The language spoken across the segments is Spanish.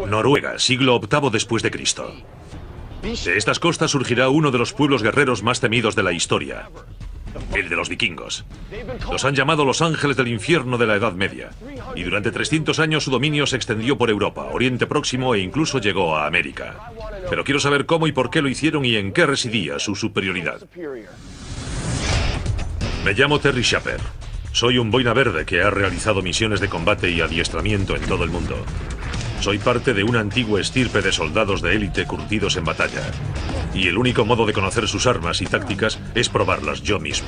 Noruega, siglo VIII después de Cristo. De estas costas surgirá uno de los pueblos guerreros más temidos de la historia, el de los vikingos. Los han llamado los ángeles del infierno de la Edad Media, y durante 300 años su dominio se extendió por Europa, Oriente Próximo e incluso llegó a América. Pero quiero saber cómo y por qué lo hicieron y en qué residía su superioridad. Me llamo Terry Shepard. Soy un boina verde que ha realizado misiones de combate y adiestramiento en todo el mundo. Soy parte de una antigua estirpe de soldados de élite curtidos en batalla. Y el único modo de conocer sus armas y tácticas es probarlas yo mismo.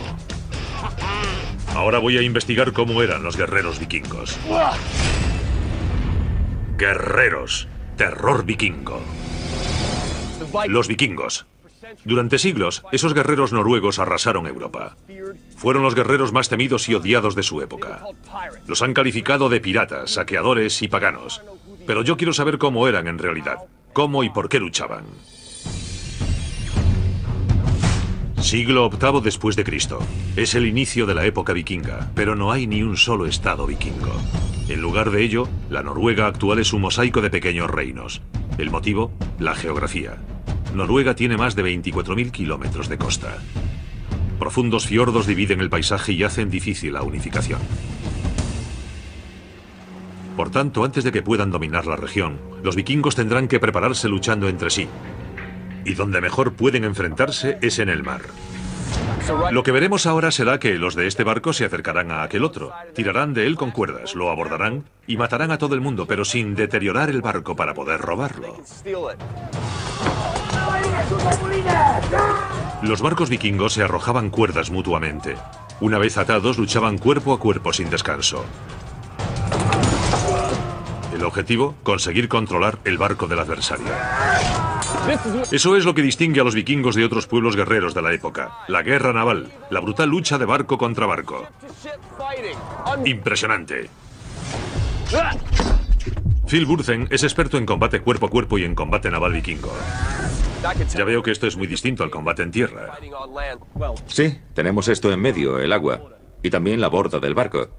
Ahora voy a investigar cómo eran los guerreros vikingos. Guerreros. Terror vikingo. Los vikingos. Durante siglos, esos guerreros noruegos arrasaron Europa. Fueron los guerreros más temidos y odiados de su época. Los han calificado de piratas, saqueadores y paganos. Pero yo quiero saber cómo eran en realidad, cómo y por qué luchaban. Siglo VIII después de Cristo. Es el inicio de la época vikinga, pero no hay ni un solo estado vikingo. En lugar de ello, la Noruega actual es un mosaico de pequeños reinos. El motivo, la geografía. Noruega tiene más de 24.000 kilómetros de costa. Profundos fiordos dividen el paisaje y hacen difícil la unificación. Por tanto, antes de que puedan dominar la región, los vikingos tendrán que prepararse luchando entre sí. Y donde mejor pueden enfrentarse es en el mar. Lo que veremos ahora será que los de este barco se acercarán a aquel otro, tirarán de él con cuerdas, lo abordarán y matarán a todo el mundo, pero sin deteriorar el barco para poder robarlo. Los barcos vikingos se arrojaban cuerdas mutuamente. Una vez atados, luchaban cuerpo a cuerpo sin descanso. El objetivo, conseguir controlar el barco del adversario. Eso es lo que distingue a los vikingos de otros pueblos guerreros de la época. La guerra naval, la brutal lucha de barco contra barco. Impresionante. Phil Burzen es experto en combate cuerpo a cuerpo y en combate naval vikingo. Ya veo que esto es muy distinto al combate en tierra. Sí, tenemos esto en medio, el agua, y también la borda del barco.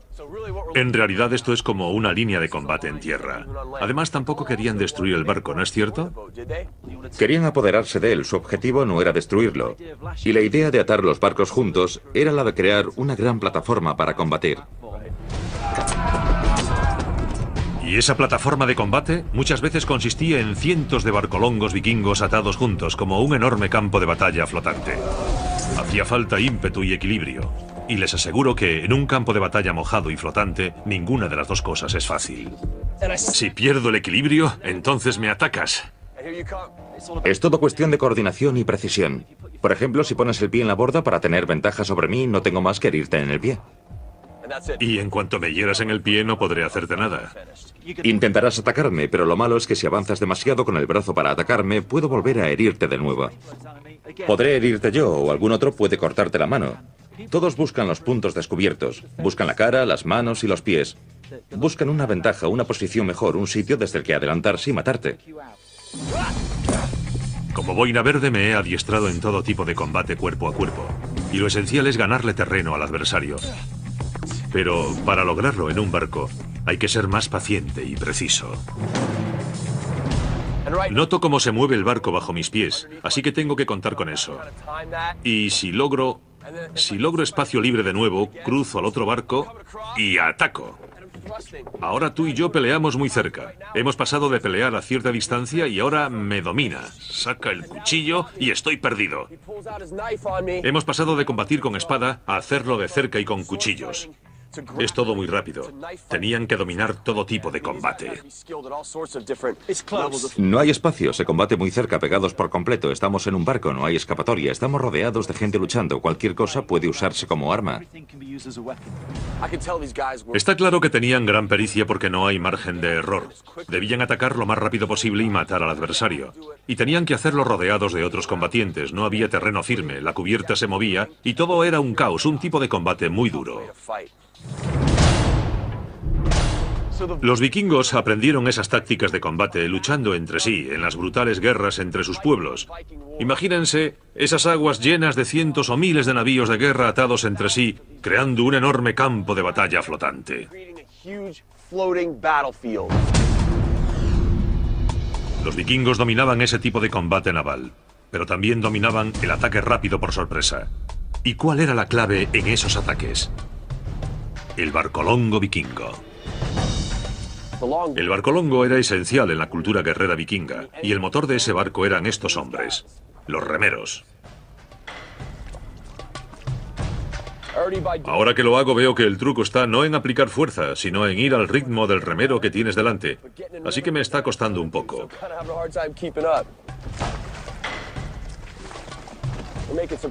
En realidad esto es como una línea de combate en tierra. Además, tampoco querían destruir el barco, ¿no es cierto? Querían apoderarse de él, su objetivo no era destruirlo. Y la idea de atar los barcos juntos era la de crear una gran plataforma para combatir. Y esa plataforma de combate muchas veces consistía en cientos de barcolongos vikingos atados juntos como un enorme campo de batalla flotante. Hacía falta ímpetu y equilibrio. Y les aseguro que en un campo de batalla mojado y flotante, ninguna de las dos cosas es fácil. Si pierdo el equilibrio, entonces me atacas. Es todo cuestión de coordinación y precisión. Por ejemplo, si pones el pie en la borda para tener ventaja sobre mí, no tengo más que herirte en el pie. Y en cuanto me hieras en el pie, no podré hacerte nada. Intentarás atacarme, pero lo malo es que si avanzas demasiado con el brazo para atacarme, puedo volver a herirte de nuevo. Podré herirte yo, o algún otro puede cortarte la mano. Todos buscan los puntos descubiertos. Buscan la cara, las manos y los pies. Buscan una ventaja, una posición mejor, un sitio desde el que adelantarse y matarte. Como boina verde me he adiestrado en todo tipo de combate cuerpo a cuerpo. Y lo esencial es ganarle terreno al adversario. Pero para lograrlo en un barco, hay que ser más paciente y preciso. Noto cómo se mueve el barco bajo mis pies, así que tengo que contar con eso. Y si logro espacio libre de nuevo, cruzo al otro barco y ataco. Ahora tú y yo peleamos muy cerca. Hemos pasado de pelear a cierta distancia y ahora me domina. Saca el cuchillo y estoy perdido. Hemos pasado de combatir con espada a hacerlo de cerca y con cuchillos. Es todo muy rápido. Tenían que dominar todo tipo de combate. No hay espacio, se combate muy cerca, pegados por completo. Estamos en un barco, no hay escapatoria. Estamos rodeados de gente luchando. Cualquier cosa puede usarse como arma. Está claro que tenían gran pericia porque no hay margen de error. Debían atacar lo más rápido posible y matar al adversario. Y tenían que hacerlo rodeados de otros combatientes. No había terreno firme, la cubierta se movía y todo era un caos, un tipo de combate muy duro. Los vikingos aprendieron esas tácticas de combate luchando entre sí en las brutales guerras entre sus pueblos. Imagínense esas aguas llenas de cientos o miles de navíos de guerra atados entre sí, creando un enorme campo de batalla flotante. Los vikingos dominaban ese tipo de combate naval, pero también dominaban el ataque rápido por sorpresa. ¿Y cuál era la clave en esos ataques? El barcolongo vikingo. El barcolongo era esencial en la cultura guerrera vikinga, y el motor de ese barco eran estos hombres, los remeros. Ahora que lo hago veo que el truco está no en aplicar fuerza, sino en ir al ritmo del remero que tienes delante. Así que me está costando un poco.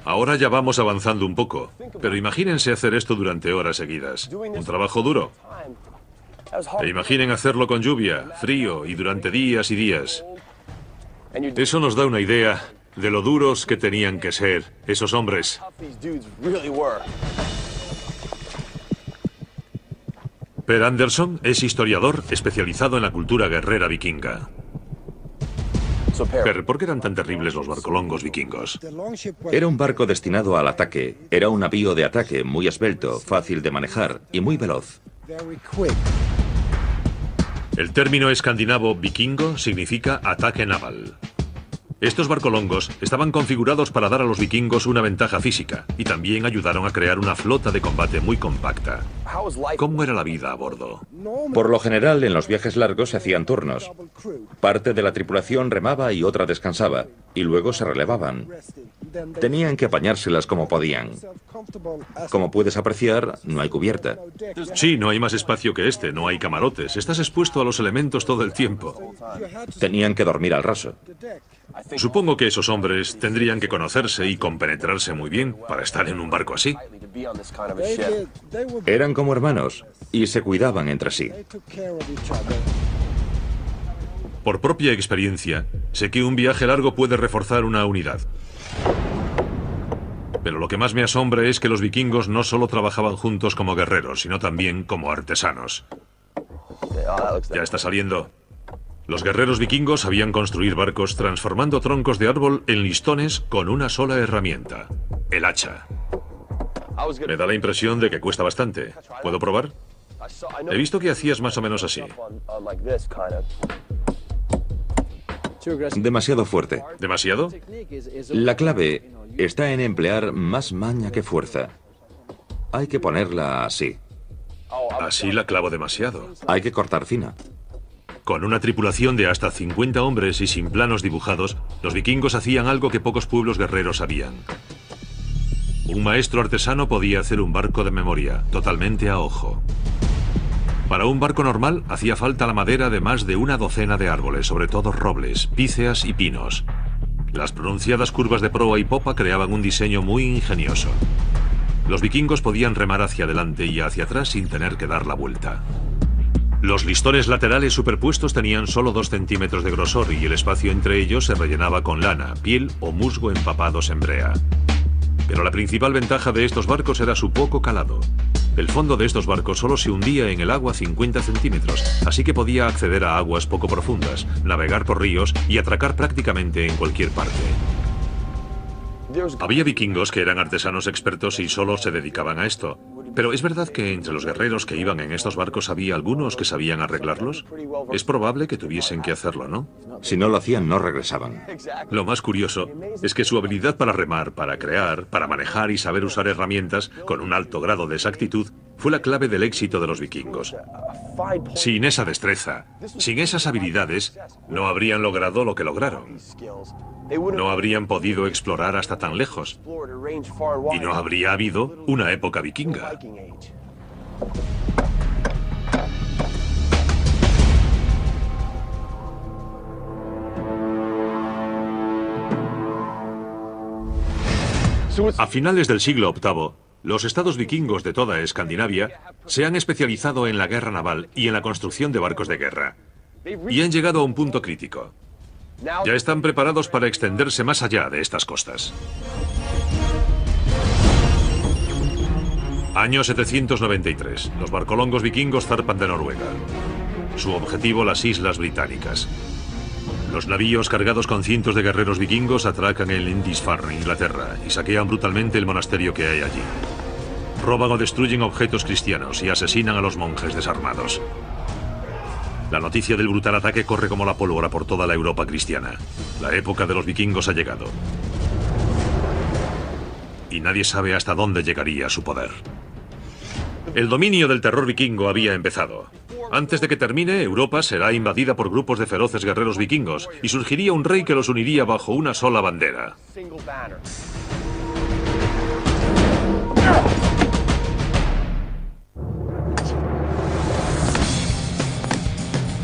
Ahora ya vamos avanzando un poco, pero imagínense hacer esto durante horas seguidas. Un trabajo duro. E imaginen hacerlo con lluvia, frío y durante días y días. Eso nos da una idea de lo duros que tenían que ser esos hombres. Per Anderson es historiador especializado en la cultura guerrera vikinga. Per, ¿por qué eran tan terribles los barcolongos vikingos? Era un barco destinado al ataque. Era un navío de ataque muy esbelto, fácil de manejar y muy veloz. El término escandinavo vikingo significa ataque naval. Estos barcolongos estaban configurados para dar a los vikingos una ventaja física y también ayudaron a crear una flota de combate muy compacta. ¿Cómo era la vida a bordo? Por lo general, en los viajes largos se hacían turnos. Parte de la tripulación remaba y otra descansaba, y luego se relevaban. Tenían que apañárselas como podían. Como puedes apreciar, no hay cubierta. Sí, no hay más espacio que este, no hay camarotes. Estás expuesto a los elementos todo el tiempo. Tenían que dormir al raso. Supongo que esos hombres tendrían que conocerse y compenetrarse muy bien para estar en un barco así. Eran como hermanos y se cuidaban entre sí. Por propia experiencia, sé que un viaje largo puede reforzar una unidad. Pero lo que más me asombra es que los vikingos no solo trabajaban juntos como guerreros, sino también como artesanos. Ya está saliendo. Los guerreros vikingos sabían construir barcos transformando troncos de árbol en listones con una sola herramienta, el hacha. Me da la impresión de que cuesta bastante. ¿Puedo probar? He visto que hacías más o menos así. Demasiado fuerte. ¿Demasiado? La clave está en emplear más maña que fuerza. Hay que ponerla así. Así la clavo demasiado. Hay que cortar fina. Con una tripulación de hasta 50 hombres y sin planos dibujados, los vikingos hacían algo que pocos pueblos guerreros sabían. Un maestro artesano podía hacer un barco de memoria, totalmente a ojo. Para un barco normal hacía falta la madera de más de una docena de árboles, sobre todo robles, píceas y pinos. Las pronunciadas curvas de proa y popa creaban un diseño muy ingenioso. Los vikingos podían remar hacia adelante y hacia atrás sin tener que dar la vuelta. Los listones laterales superpuestos tenían solo 2 centímetros de grosor y el espacio entre ellos se rellenaba con lana, piel o musgo empapados en brea. Pero la principal ventaja de estos barcos era su poco calado. El fondo de estos barcos solo se hundía en el agua 50 centímetros, así que podía acceder a aguas poco profundas, navegar por ríos y atracar prácticamente en cualquier parte. Había vikingos que eran artesanos expertos y solo se dedicaban a esto. Pero ¿es verdad que entre los guerreros que iban en estos barcos había algunos que sabían arreglarlos? Es probable que tuviesen que hacerlo, ¿no? Si no lo hacían, no regresaban. Lo más curioso es que su habilidad para remar, para crear, para manejar y saber usar herramientas con un alto grado de exactitud fue la clave del éxito de los vikingos. Sin esa destreza, sin esas habilidades, no habrían logrado lo que lograron. No habrían podido explorar hasta tan lejos. Y no habría habido una época vikinga. A finales del siglo VIII, los estados vikingos de toda Escandinavia se han especializado en la guerra naval y en la construcción de barcos de guerra. Y han llegado a un punto crítico. Ya están preparados para extenderse más allá de estas costas. Año 793. Los barcolongos vikingos zarpan de Noruega. Su objetivo, las Islas Británicas. Los navíos cargados con cientos de guerreros vikingos atracan en Lindisfarne, Inglaterra, y saquean brutalmente el monasterio que hay allí. Roban o destruyen objetos cristianos y asesinan a los monjes desarmados. La noticia del brutal ataque corre como la pólvora por toda la Europa cristiana. La época de los vikingos ha llegado. Y nadie sabe hasta dónde llegaría su poder. El dominio del terror vikingo había empezado. Antes de que termine, Europa será invadida por grupos de feroces guerreros vikingos y surgiría un rey que los uniría bajo una sola bandera.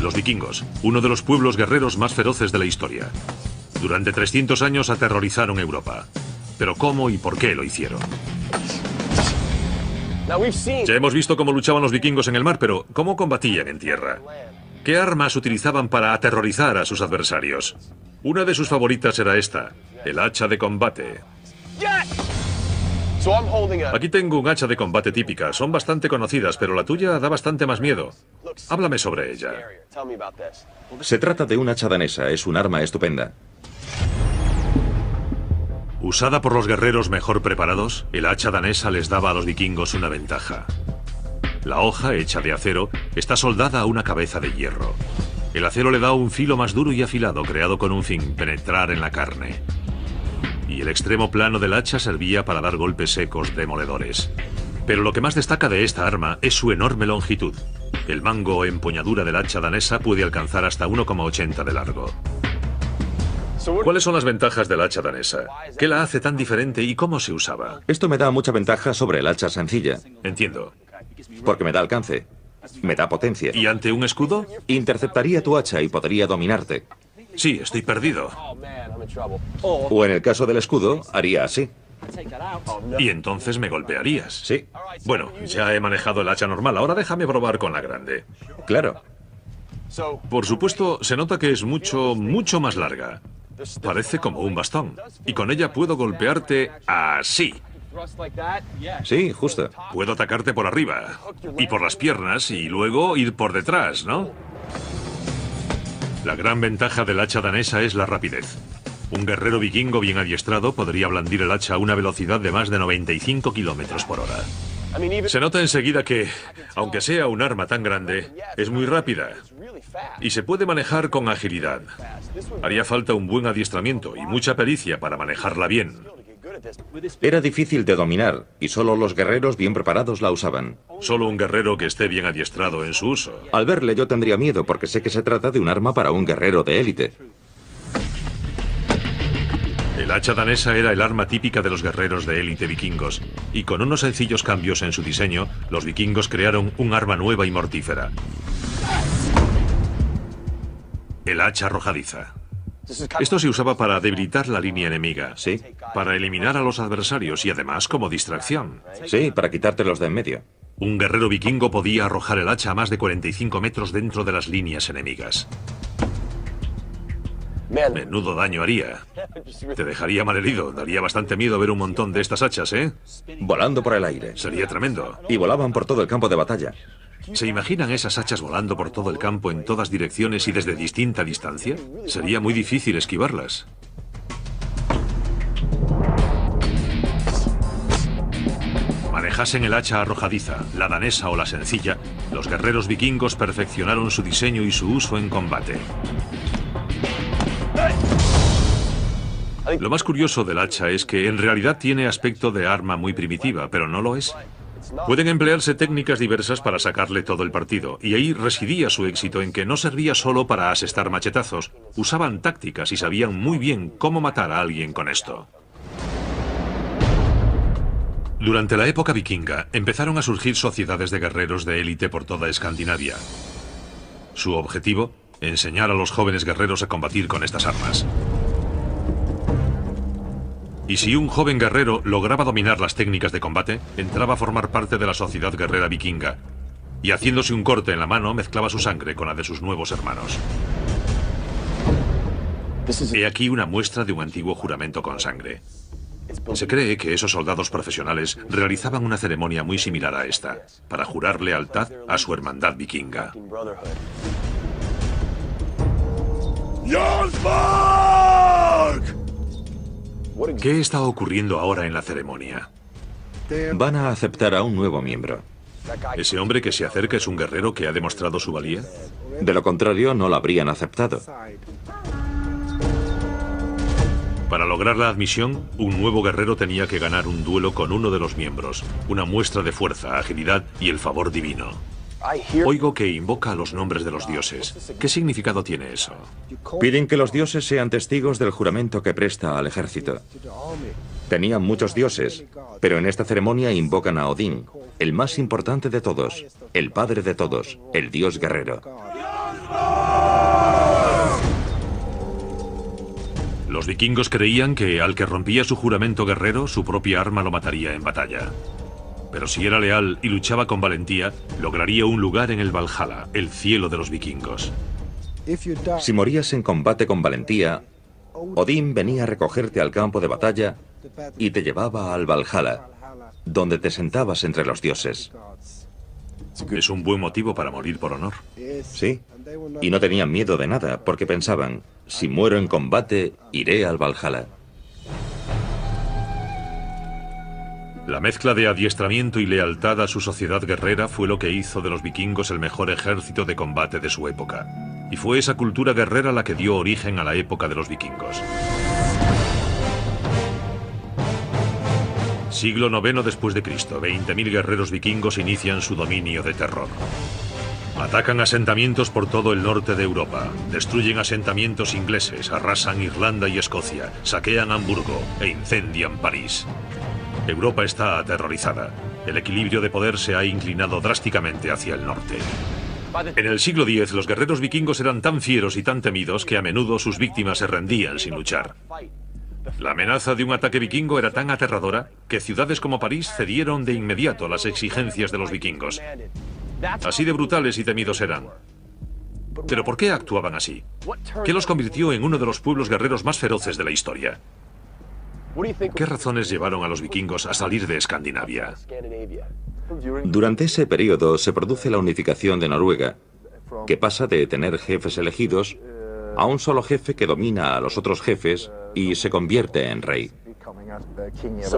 Los vikingos, uno de los pueblos guerreros más feroces de la historia. Durante 300 años aterrorizaron Europa. Pero ¿cómo y por qué lo hicieron? Ya hemos visto cómo luchaban los vikingos en el mar, pero ¿cómo combatían en tierra? ¿Qué armas utilizaban para aterrorizar a sus adversarios? Una de sus favoritas era esta, el hacha de combate. Aquí tengo un hacha de combate típica. Son bastante conocidas, pero la tuya da bastante más miedo. Háblame sobre ella. Se trata de una hacha danesa. Es un arma estupenda. Usada por los guerreros mejor preparados, el hacha danesa les daba a los vikingos una ventaja. La hoja, hecha de acero, está soldada a una cabeza de hierro. El acero le da un filo más duro y afilado, creado con un fin, penetrar en la carne. Y el extremo plano del hacha servía para dar golpes secos demoledores. Pero lo que más destaca de esta arma es su enorme longitud. El mango o empuñadura del hacha danesa puede alcanzar hasta 1,80 de largo. ¿Cuáles son las ventajas del hacha danesa? ¿Qué la hace tan diferente y cómo se usaba? Esto me da mucha ventaja sobre el hacha sencilla. Entiendo. Porque me da alcance. Me da potencia. ¿Y ante un escudo? Interceptaría tu hacha y podría dominarte. Sí, estoy perdido. O en el caso del escudo, haría así. Y entonces me golpearías. Sí. Bueno, ya he manejado el hacha normal, ahora déjame probar con la grande. Claro. Por supuesto, se nota que es mucho más larga. Parece como un bastón. Y con ella puedo golpearte así. Sí, justo. Puedo atacarte por arriba y por las piernas y luego ir por detrás, ¿no? La gran ventaja del hacha danesa es la rapidez. Un guerrero vikingo bien adiestrado podría blandir el hacha a una velocidad de más de 95 kilómetros por hora. Se nota enseguida que, aunque sea un arma tan grande, es muy rápida y se puede manejar con agilidad. Haría falta un buen adiestramiento y mucha pericia para manejarla bien. Era difícil de dominar y solo los guerreros bien preparados la usaban. Solo un guerrero que esté bien adiestrado en su uso. Al verle yo tendría miedo porque sé que se trata de un arma para un guerrero de élite. El hacha danesa era el arma típica de los guerreros de élite vikingos, y con unos sencillos cambios en su diseño, los vikingos crearon un arma nueva y mortífera. El hacha arrojadiza. Esto se usaba para debilitar la línea enemiga, Sí. para eliminar a los adversarios y además como distracción. Sí, para quitártelos de en medio. Un guerrero vikingo podía arrojar el hacha a más de 45 metros dentro de las líneas enemigas. Menudo daño haría. Te dejaría malherido. Daría bastante miedo ver un montón de estas hachas, ¿eh? Volando por el aire. Sería tremendo. Y volaban por todo el campo de batalla. ¿Se imaginan esas hachas volando por todo el campo en todas direcciones y desde distinta distancia? Sería muy difícil esquivarlas. Manejasen el hacha arrojadiza, la danesa o la sencilla, los guerreros vikingos perfeccionaron su diseño y su uso en combate. Lo más curioso del hacha es que en realidad tiene aspecto de arma muy primitiva, pero no lo es. Pueden emplearse técnicas diversas para sacarle todo el partido, y ahí residía su éxito en que no servía solo para asestar machetazos, usaban tácticas y sabían muy bien cómo matar a alguien con esto. Durante la época vikinga, empezaron a surgir sociedades de guerreros de élite por toda Escandinavia. Su objetivo, enseñar a los jóvenes guerreros a combatir con estas armas. Y si un joven guerrero lograba dominar las técnicas de combate, entraba a formar parte de la sociedad guerrera vikinga, y haciéndose un corte en la mano, mezclaba su sangre con la de sus nuevos hermanos. He aquí una muestra de un antiguo juramento con sangre. Se cree que esos soldados profesionales realizaban una ceremonia muy similar a esta, para jurar lealtad a su hermandad vikinga. ¿Qué está ocurriendo ahora en la ceremonia? Van a aceptar a un nuevo miembro. ¿Ese hombre que se acerca es un guerrero que ha demostrado su valía? De lo contrario, no lo habrían aceptado. Para lograr la admisión, un nuevo guerrero tenía que ganar un duelo con uno de los miembros, una muestra de fuerza, agilidad y el favor divino. Oigo que invoca a los nombres de los dioses. ¿Qué significado tiene eso? Piden que los dioses sean testigos del juramento que presta al ejército. Tenían muchos dioses, pero en esta ceremonia invocan a Odín, el más importante de todos, el padre de todos, el dios guerrero. Los vikingos creían que al que rompía su juramento guerrero, su propia arma lo mataría en batalla. Pero si era leal y luchaba con valentía, lograría un lugar en el Valhalla, el cielo de los vikingos. Si morías en combate con valentía, Odín venía a recogerte al campo de batalla y te llevaba al Valhalla, donde te sentabas entre los dioses. Es un buen motivo para morir por honor. Sí, y no tenían miedo de nada, porque pensaban, si muero en combate, iré al Valhalla. La mezcla de adiestramiento y lealtad a su sociedad guerrera fue lo que hizo de los vikingos el mejor ejército de combate de su época. Y fue esa cultura guerrera la que dio origen a la época de los vikingos. Siglo IX después de Cristo, 20.000 guerreros vikingos inician su dominio de terror. Atacan asentamientos por todo el norte de Europa, destruyen asentamientos ingleses, arrasan Irlanda y Escocia, saquean Hamburgo e incendian París. Europa está aterrorizada. El equilibrio de poder se ha inclinado drásticamente hacia el norte. En el siglo X, los guerreros vikingos eran tan fieros y tan temidos que a menudo sus víctimas se rendían sin luchar. La amenaza de un ataque vikingo era tan aterradora que ciudades como París cedieron de inmediato a las exigencias de los vikingos. Así de brutales y temidos eran. ¿Pero por qué actuaban así? ¿Qué los convirtió en uno de los pueblos guerreros más feroces de la historia? ¿Qué razones llevaron a los vikingos a salir de Escandinavia? Durante ese periodo se produce la unificación de Noruega, que pasa de tener jefes elegidos a un solo jefe que domina a los otros jefes y se convierte en rey.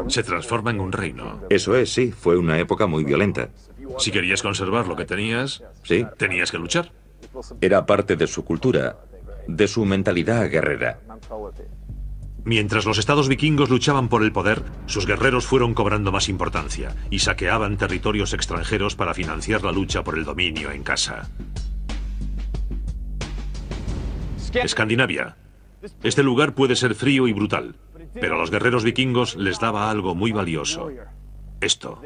Se transforma en un reino. Eso es, sí, fue una época muy violenta. Si querías conservar lo que tenías, Sí, tenías que luchar. era parte de su cultura, de su mentalidad guerrera. Mientras los estados vikingos luchaban por el poder, sus guerreros fueron cobrando más importancia y saqueaban territorios extranjeros para financiar la lucha por el dominio en casa. Escandinavia. Este lugar puede ser frío y brutal, pero a los guerreros vikingos les daba algo muy valioso. Esto.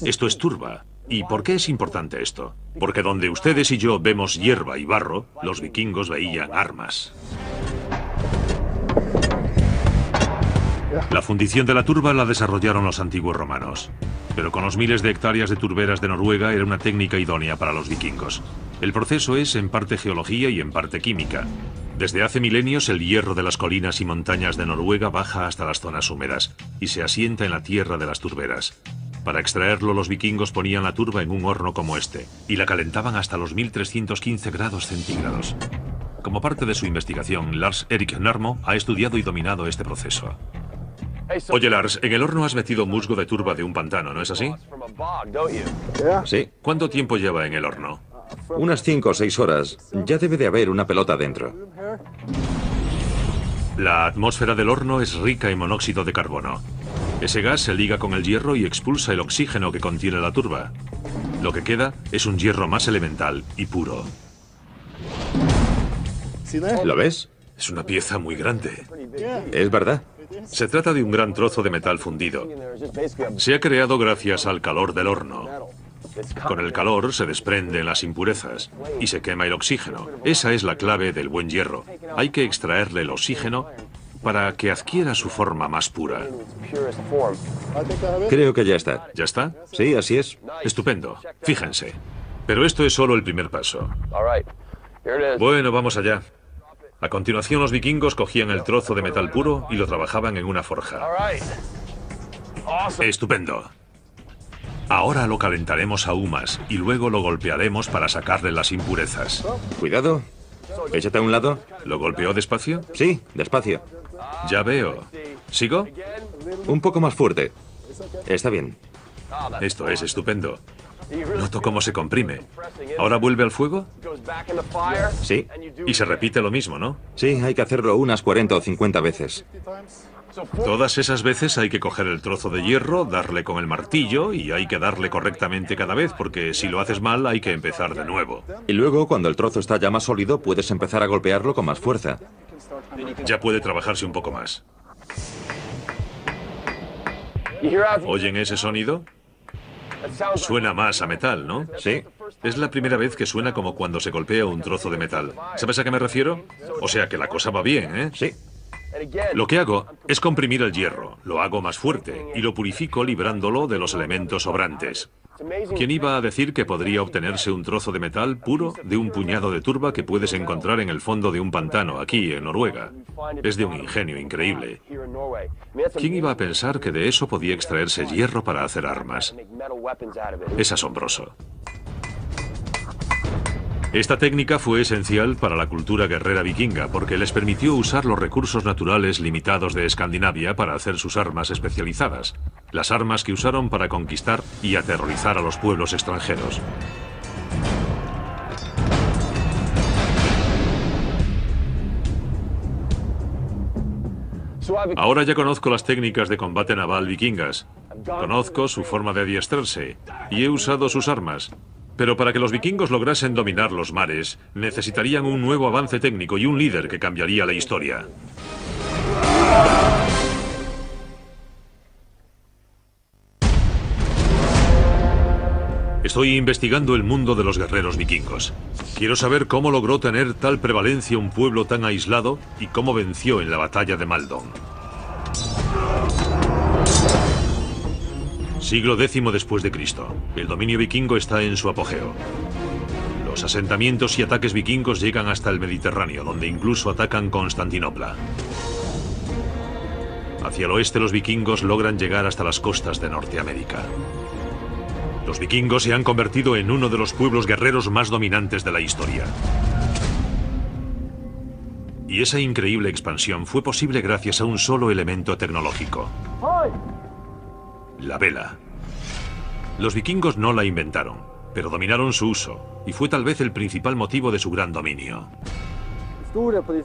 Esto es turba. ¿Y por qué es importante esto? Porque donde ustedes y yo vemos hierba y barro, los vikingos veían armas. La fundición de la turba la desarrollaron los antiguos romanos, pero con los miles de hectáreas de turberas de Noruega era una técnica idónea para los vikingos. El proceso es en parte geología y en parte química. Desde hace milenios el hierro de las colinas y montañas de Noruega baja hasta las zonas húmedas y se asienta en la tierra de las turberas. Para extraerlo los vikingos ponían la turba en un horno como este y la calentaban hasta los 1315 grados centígrados. Como parte de su investigación, Lars Erik Narmo ha estudiado y dominado este proceso. Oye, Lars, en el horno has metido musgo de turba de un pantano, ¿no es así? Sí, ¿Cuánto tiempo lleva en el horno? unas 5 o 6 horas. Ya debe de haber una pelota dentro. La atmósfera del horno es rica en monóxido de carbono. Ese gas se liga con el hierro y expulsa el oxígeno que contiene la turba. Lo que queda es un hierro más elemental y puro. ¿Lo ves? Es una pieza muy grande. Es verdad. Se trata de un gran trozo de metal fundido. Se ha creado gracias al calor del horno. Con el calor se desprenden las impurezas y se quema el oxígeno. Esa es la clave del buen hierro. Hay que extraerle el oxígeno para que adquiera su forma más pura. Creo que ya está. ¿Ya está? Sí, así es. Estupendo. Fíjense. Pero esto es solo el primer paso. Bueno, vamos allá. A continuación, los vikingos cogían el trozo de metal puro y lo trabajaban en una forja. Estupendo. Ahora lo calentaremos aún más y luego lo golpearemos para sacarle las impurezas. Cuidado. Échate a un lado. ¿Lo golpeó despacio? Sí, despacio. Ya veo. ¿Sigo? Un poco más fuerte. Está bien. Esto es estupendo. Noto cómo se comprime. ¿Ahora vuelve al fuego? Sí. Y se repite lo mismo, ¿no? Sí, hay que hacerlo unas 40 o 50 veces. Todas esas veces hay que coger el trozo de hierro, darle con el martillo y hay que darle correctamente cada vez, porque si lo haces mal hay que empezar de nuevo. Y luego, cuando el trozo está ya más sólido, puedes empezar a golpearlo con más fuerza. Ya puede trabajarse un poco más. ¿Oyen ese sonido? Suena más a metal, ¿no? Sí. Es la primera vez que suena como cuando se golpea un trozo de metal. ¿Sabes a qué me refiero? O sea que la cosa va bien, ¿eh? Sí. Lo que hago es comprimir el hierro, lo hago más fuerte y lo purifico librándolo de los elementos sobrantes. ¿Quién iba a decir que podría obtenerse un trozo de metal puro de un puñado de turba que puedes encontrar en el fondo de un pantano aquí en Noruega? Es de un ingenio increíble. ¿Quién iba a pensar que de eso podía extraerse hierro para hacer armas? Es asombroso. Esta técnica fue esencial para la cultura guerrera vikinga porque les permitió usar los recursos naturales limitados de Escandinavia para hacer sus armas especializadas, las armas que usaron para conquistar y aterrorizar a los pueblos extranjeros. Ahora ya conozco las técnicas de combate naval vikingas, conozco su forma de adiestrarse y he usado sus armas. Pero para que los vikingos lograsen dominar los mares, necesitarían un nuevo avance técnico y un líder que cambiaría la historia. Estoy investigando el mundo de los guerreros vikingos. Quiero saber cómo logró tener tal prevalencia un pueblo tan aislado y cómo venció en la batalla de Maldon. Siglo X después de Cristo. El dominio vikingo está en su apogeo. Los asentamientos y ataques vikingos llegan hasta el Mediterráneo, donde incluso atacan Constantinopla. Hacia el oeste los vikingos logran llegar hasta las costas de Norteamérica. Los vikingos se han convertido en uno de los pueblos guerreros más dominantes de la historia. Y esa increíble expansión fue posible gracias a un solo elemento tecnológico: la vela. Los vikingos no la inventaron, pero dominaron su uso, y fue tal vez el principal motivo de su gran dominio.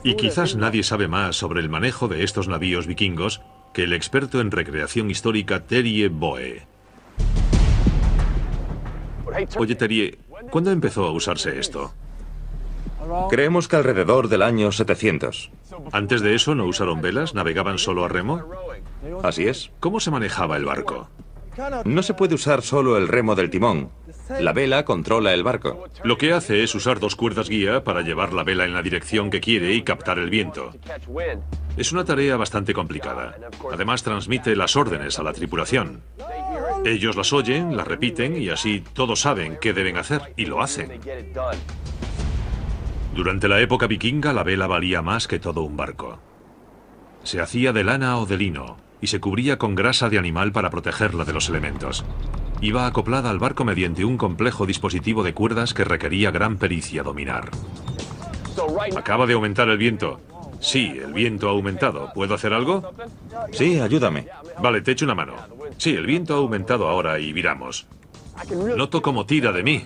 Y quizás nadie sabe más sobre el manejo de estos navíos vikingos que el experto en recreación histórica Terje Boe. Oye, Terje, ¿cuándo empezó a usarse esto? Creemos que alrededor del año 700. ¿Antes de eso no usaron velas? ¿Navegaban solo a remo? Así es. ¿Cómo se manejaba el barco? No se puede usar solo el remo del timón. La vela controla el barco. Lo que hace es usar dos cuerdas guía para llevar la vela en la dirección que quiere y captar el viento. Es una tarea bastante complicada. Además, transmite las órdenes a la tripulación. Ellos las oyen, las repiten y así todos saben qué deben hacer y lo hacen. Durante la época vikinga, la vela valía más que todo un barco. Se hacía de lana o de lino y se cubría con grasa de animal para protegerla de los elementos. Iba acoplada al barco mediante un complejo dispositivo de cuerdas que requería gran pericia dominar. Acaba de aumentar el viento. Sí, el viento ha aumentado. ¿Puedo hacer algo? Sí, ayúdame. Vale, te echo una mano. Sí, el viento ha aumentado ahora y viramos. Noto cómo tira de mí.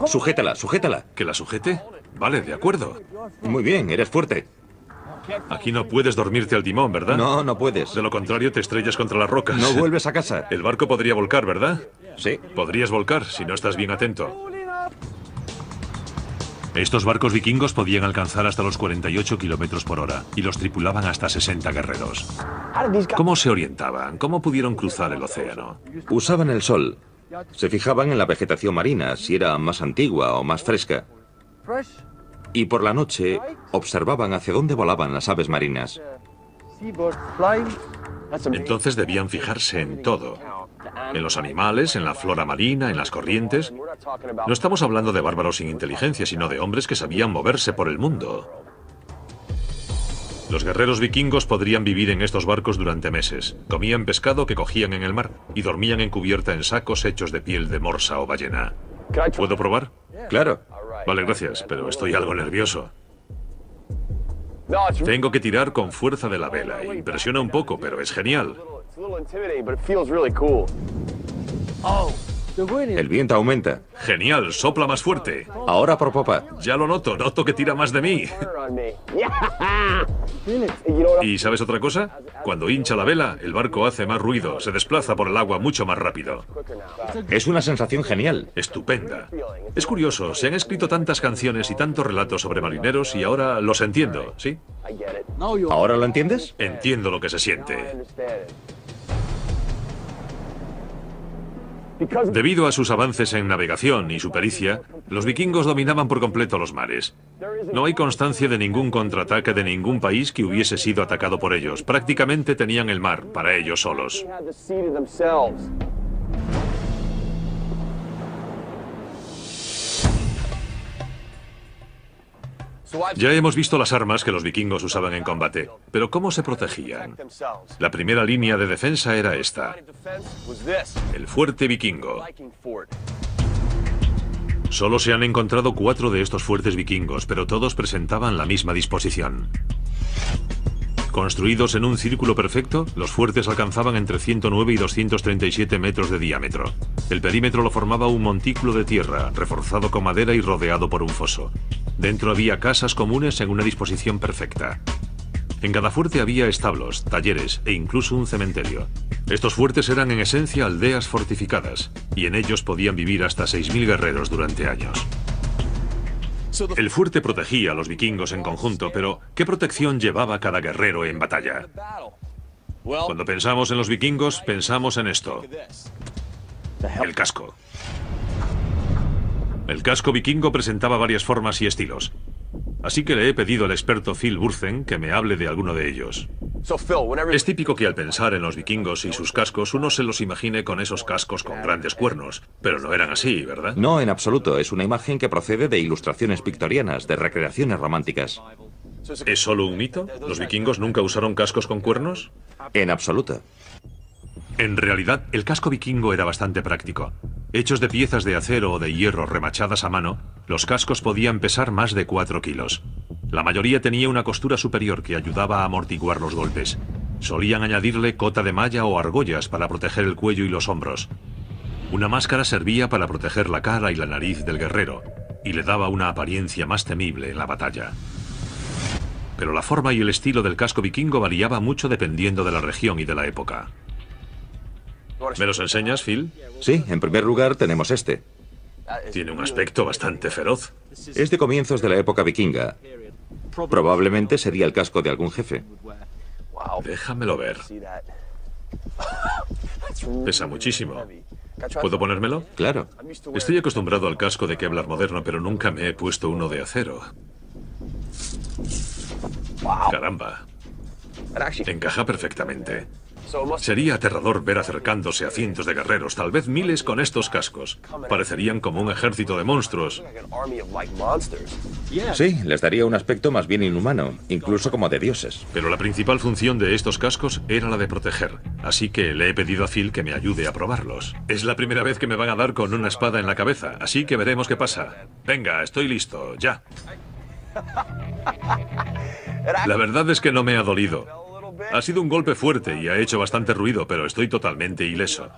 Sujétala, sujétala. ¿Que la sujete? Vale, de acuerdo. Muy bien, eres fuerte. Aquí no puedes dormirte al timón, ¿verdad? No, no puedes. De lo contrario, te estrellas contra las rocas. No vuelves a casa. El barco podría volcar, ¿verdad? Sí. Podrías volcar si no estás bien atento. Estos barcos vikingos podían alcanzar hasta los 48 kilómetros por hora y los tripulaban hasta 60 guerreros. ¿Cómo se orientaban? ¿Cómo pudieron cruzar el océano? Usaban el sol. Se fijaban en la vegetación marina, si era más antigua o más fresca. Y por la noche observaban hacia dónde volaban las aves marinas. Entonces debían fijarse en todo. En los animales, en la flora marina, en las corrientes. No estamos hablando de bárbaros sin inteligencia, sino de hombres que sabían moverse por el mundo. Los guerreros vikingos podrían vivir en estos barcos durante meses. Comían pescado que cogían en el mar y dormían en cubierta en sacos hechos de piel de morsa o ballena. ¿Puedo probar? Claro. Vale, gracias, pero estoy algo nervioso. Tengo que tirar con fuerza de la vela. Impresiona un poco, pero es genial. El viento aumenta. Genial, sopla más fuerte. Ahora por popa. Ya lo noto que tira más de mí. ¿Y sabes otra cosa? Cuando hincha la vela, el barco hace más ruido, se desplaza por el agua mucho más rápido. Es una sensación genial. Estupenda. Es curioso, se han escrito tantas canciones y tantos relatos sobre marineros y ahora los entiendo, ¿sí? ¿Ahora lo entiendes? Entiendo lo que se siente. Debido a sus avances en navegación y su pericia, los vikingos dominaban por completo los mares. No hay constancia de ningún contraataque de ningún país que hubiese sido atacado por ellos. Prácticamente tenían el mar para ellos solos. Ya hemos visto las armas que los vikingos usaban en combate, pero ¿cómo se protegían? La primera línea de defensa era esta: el fuerte vikingo. Solo se han encontrado 4 de estos fuertes vikingos, pero todos presentaban la misma disposición. Construidos en un círculo perfecto, los fuertes alcanzaban entre 109 y 237 metros de diámetro. El perímetro lo formaba un montículo de tierra, reforzado con madera y rodeado por un foso. Dentro había casas comunes en una disposición perfecta. En cada fuerte había establos, talleres e incluso un cementerio. Estos fuertes eran en esencia aldeas fortificadas, y en ellos podían vivir hasta 6.000 guerreros durante años. El fuerte protegía a los vikingos en conjunto, pero ¿qué protección llevaba cada guerrero en batalla? Cuando pensamos en los vikingos, pensamos en esto: el casco. El casco vikingo presentaba varias formas y estilos. Así que le he pedido al experto Phil Burzen que me hable de alguno de ellos. Es típico que al pensar en los vikingos y sus cascos, uno se los imagine con esos cascos con grandes cuernos, pero no eran así, ¿verdad? No, en absoluto. Es una imagen que procede de ilustraciones victorianas, de recreaciones románticas. ¿Es solo un mito? ¿Los vikingos nunca usaron cascos con cuernos? En absoluto. En realidad, el casco vikingo era bastante práctico. Hechos de piezas de acero o de hierro remachadas a mano, los cascos podían pesar más de 4 kilos. La mayoría tenía una costura superior que ayudaba a amortiguar los golpes. Solían añadirle cota de malla o argollas para proteger el cuello y los hombros. Una máscara servía para proteger la cara y la nariz del guerrero, y le daba una apariencia más temible en la batalla. Pero la forma y el estilo del casco vikingo variaba mucho dependiendo de la región y de la época. ¿Me los enseñas, Phil? Sí, en primer lugar tenemos este. Tiene un aspecto bastante feroz. Es de comienzos de la época vikinga. Probablemente sería el casco de algún jefe. Déjamelo ver. Pesa muchísimo. ¿Puedo ponérmelo? Claro. Estoy acostumbrado al casco de Kevlar moderno, pero nunca me he puesto uno de acero. Caramba. Encaja perfectamente. Sería aterrador ver acercándose a cientos de guerreros, tal vez miles, con estos cascos. Parecerían como un ejército de monstruos. Sí, les daría un aspecto más bien inhumano, incluso como de dioses. Pero la principal función de estos cascos era la de proteger, así que le he pedido a Phil que me ayude a probarlos. Es la primera vez que me van a dar con una espada en la cabeza, así que veremos qué pasa. Venga, estoy listo, ya. La verdad es que no me ha dolido. Ha sido un golpe fuerte y ha hecho bastante ruido, pero estoy totalmente ileso.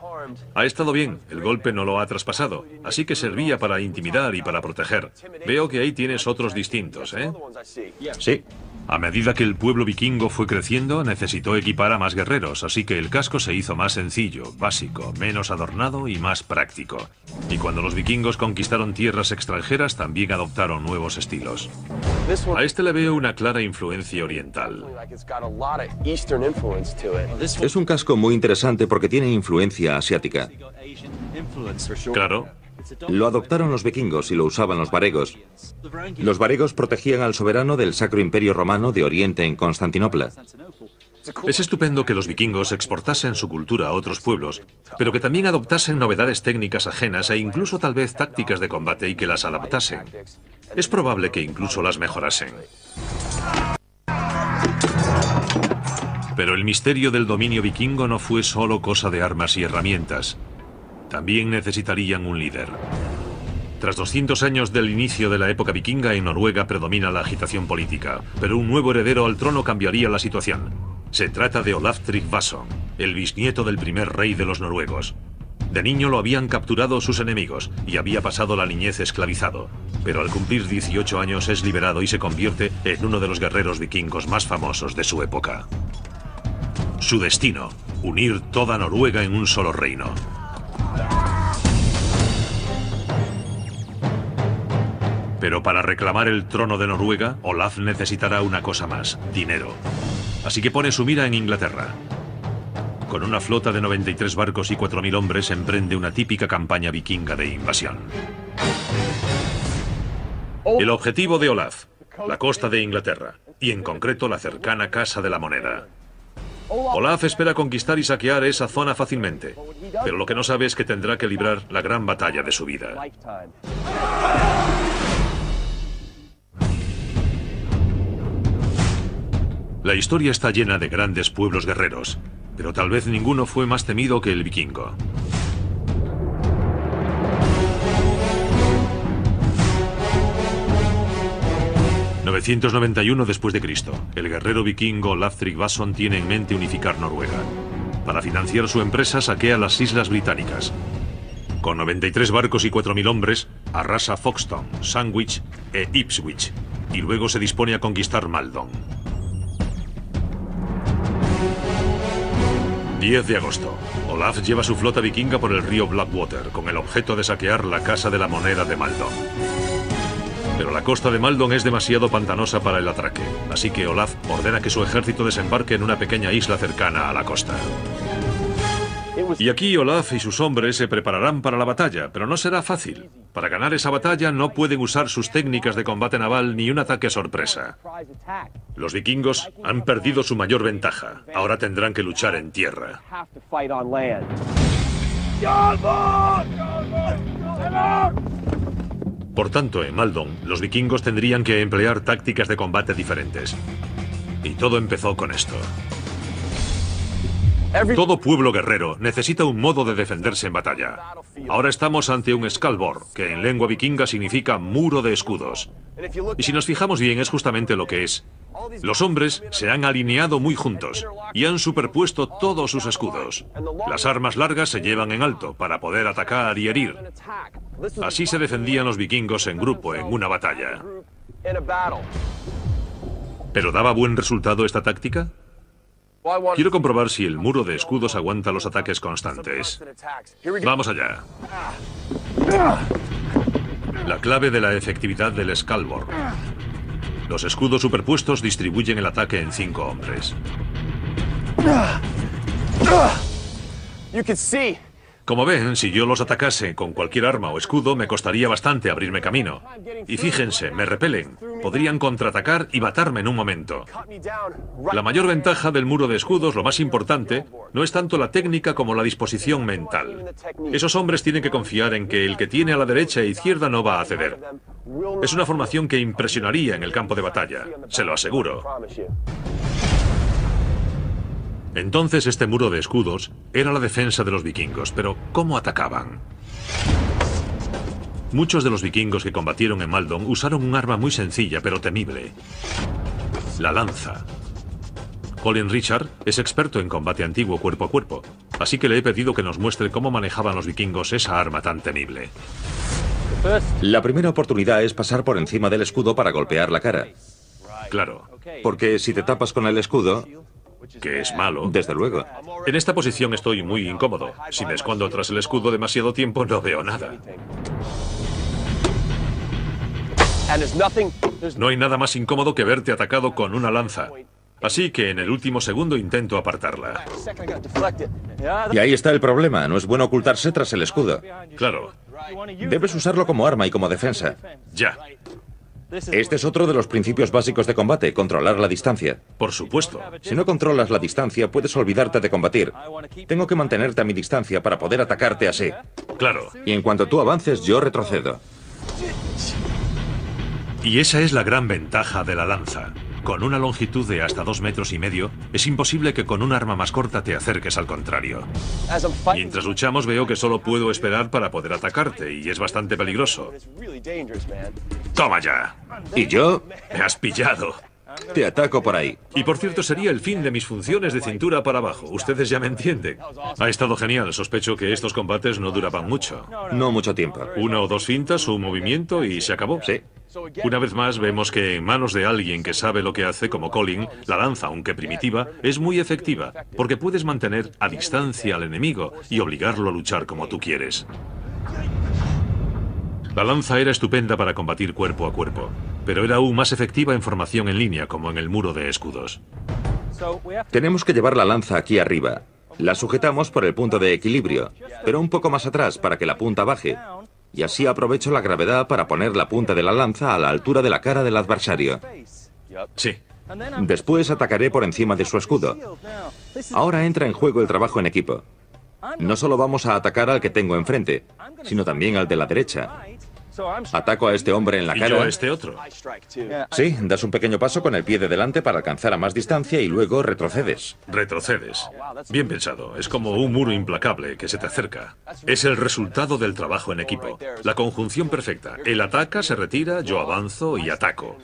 Ha estado bien, el golpe no lo ha traspasado, así que servía para intimidar y para proteger. Veo que ahí tienes otros distintos, ¿eh? Sí. A medida que el pueblo vikingo fue creciendo, necesitó equipar a más guerreros, así que el casco se hizo más sencillo, básico, menos adornado y más práctico. Y cuando los vikingos conquistaron tierras extranjeras, también adoptaron nuevos estilos. A este le veo una clara influencia oriental. Es un casco muy interesante porque tiene influencia asiática. Claro. Lo adoptaron los vikingos y lo usaban los varegos. Los varegos protegían al soberano del Sacro Imperio Romano de Oriente en Constantinopla. Es estupendo que los vikingos exportasen su cultura a otros pueblos, pero que también adoptasen novedades técnicas ajenas e incluso tal vez tácticas de combate y que las adaptasen. Es probable que incluso las mejorasen. Pero el misterio del dominio vikingo no fue solo cosa de armas y herramientas. También necesitarían un líder. Tras 200 años del inicio de la época vikinga, en Noruega predomina la agitación política, pero un nuevo heredero al trono cambiaría la situación. Se trata de Olaf Tryggvason, el bisnieto del primer rey de los noruegos. De niño lo habían capturado sus enemigos y había pasado la niñez esclavizado. Pero al cumplir 18 años es liberado y se convierte en uno de los guerreros vikingos más famosos de su época. Su destino, unir toda Noruega en un solo reino. Pero para reclamar el trono de Noruega, Olaf necesitará una cosa más: dinero. Así que pone su mira en Inglaterra. Con una flota de 93 barcos y 4.000 hombres emprende una típica campaña vikinga de invasión. El objetivo de Olaf, la costa de Inglaterra, y en concreto la cercana Casa de la Moneda. Olaf espera conquistar y saquear esa zona fácilmente, pero lo que no sabe es que tendrá que librar la gran batalla de su vida. La historia está llena de grandes pueblos guerreros, pero tal vez ninguno fue más temido que el vikingo. ...991 después de Cristo, el guerrero vikingo Olaf Tryggvason tiene en mente unificar Noruega. Para financiar su empresa saquea las islas británicas. Con 93 barcos y 4.000 hombres, arrasa Folkestone, Sandwich e Ipswich, y luego se dispone a conquistar Maldon. 10 de agosto. Olaf lleva su flota vikinga por el río Blackwater con el objeto de saquear la Casa de la Moneda de Maldon. Pero la costa de Maldon es demasiado pantanosa para el atraque, así que Olaf ordena que su ejército desembarque en una pequeña isla cercana a la costa. Y aquí Olaf y sus hombres se prepararán para la batalla, pero no será fácil. Para ganar esa batalla no pueden usar sus técnicas de combate naval ni un ataque sorpresa. Los vikingos han perdido su mayor ventaja. Ahora tendrán que luchar en tierra. Por tanto, en Maldon, los vikingos tendrían que emplear tácticas de combate diferentes. Y todo empezó con esto. Todo pueblo guerrero necesita un modo de defenderse en batalla. Ahora estamos ante un skaldborg, que en lengua vikinga significa muro de escudos. Y si nos fijamos bien, es justamente lo que es. Los hombres se han alineado muy juntos y han superpuesto todos sus escudos. Las armas largas se llevan en alto para poder atacar y herir. Así se defendían los vikingos en grupo en una batalla. ¿Pero daba buen resultado esta táctica? Quiero comprobar si el muro de escudos aguanta los ataques constantes. Vamos allá. La clave de la efectividad del skaldborg. Los escudos superpuestos distribuyen el ataque en 5 hombres. Como ven, si yo los atacase con cualquier arma o escudo, me costaría bastante abrirme camino. Y fíjense, me repelen. Podrían contraatacar y matarme en un momento. La mayor ventaja del muro de escudos, lo más importante, no es tanto la técnica como la disposición mental. Esos hombres tienen que confiar en que el que tiene a la derecha e izquierda no va a ceder. Es una formación que impresionaría en el campo de batalla, se lo aseguro. Entonces este muro de escudos era la defensa de los vikingos, pero ¿cómo atacaban? Muchos de los vikingos que combatieron en Maldon usaron un arma muy sencilla pero temible: la lanza. Colin Richard es experto en combate antiguo cuerpo a cuerpo, así que le he pedido que nos muestre cómo manejaban los vikingos esa arma tan temible. La primera oportunidad es pasar por encima del escudo para golpear la cara. Claro. Porque si te tapas con el escudo... Que es malo. Desde luego. En esta posición estoy muy incómodo. Si me escondo tras el escudo demasiado tiempo, no veo nada. No hay nada más incómodo que verte atacado con una lanza. Así que en el último segundo intento apartarla. Y ahí está el problema. No es bueno ocultarse tras el escudo. Claro. Debes usarlo como arma y como defensa. Ya. Este es otro de los principios básicos de combate: controlar la distancia. Por supuesto. Si no controlas la distancia, puedes olvidarte de combatir. Tengo que mantenerte a mi distancia para poder atacarte así. Claro. Y en cuanto tú avances, yo retrocedo. Y esa es la gran ventaja de la lanza. Con una longitud de hasta 2,5 metros, es imposible que con un arma más corta te acerques al contrario. Mientras luchamos veo que solo puedo esperar para poder atacarte, y es bastante peligroso. ¡Toma ya! ¿Y yo? Me has pillado. Te ataco por ahí. Y por cierto, sería el fin de mis funciones de cintura para abajo. Ustedes ya me entienden. Ha estado genial. Sospecho que estos combates no duraban mucho. No mucho tiempo. Una o dos fintas, un movimiento y se acabó. Sí. Una vez más vemos que en manos de alguien que sabe lo que hace, como Colin, la lanza, aunque primitiva, es muy efectiva, porque puedes mantener a distancia al enemigo y obligarlo a luchar como tú quieres. La lanza era estupenda para combatir cuerpo a cuerpo, pero era aún más efectiva en formación en línea, como en el muro de escudos. Tenemos que llevar la lanza aquí arriba. La sujetamos por el punto de equilibrio, pero un poco más atrás para que la punta baje. Y así aprovecho la gravedad para poner la punta de la lanza a la altura de la cara del adversario. Sí. Después atacaré por encima de su escudo. Ahora entra en juego el trabajo en equipo. No solo vamos a atacar al que tengo enfrente, sino también al de la derecha. Ataco a este hombre en la ¿Y cara. yo a este otro? Sí, das un pequeño paso con el pie de delante para alcanzar a más distancia y luego retrocedes. Retrocedes. Bien pensado. Es como un muro implacable que se te acerca. Es el resultado del trabajo en equipo. La conjunción perfecta. Él ataca, se retira, yo avanzo y ataco.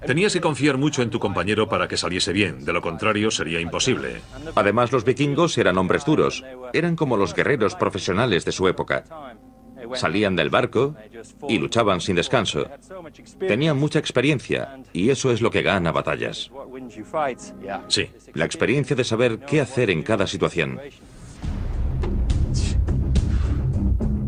Tenías que confiar mucho en tu compañero para que saliese bien. De lo contrario, sería imposible. Además, los vikingos eran hombres duros. Eran como los guerreros profesionales de su época. Salían del barco y luchaban sin descanso. Tenían mucha experiencia y eso es lo que gana batallas. Sí. La experiencia de saber qué hacer en cada situación.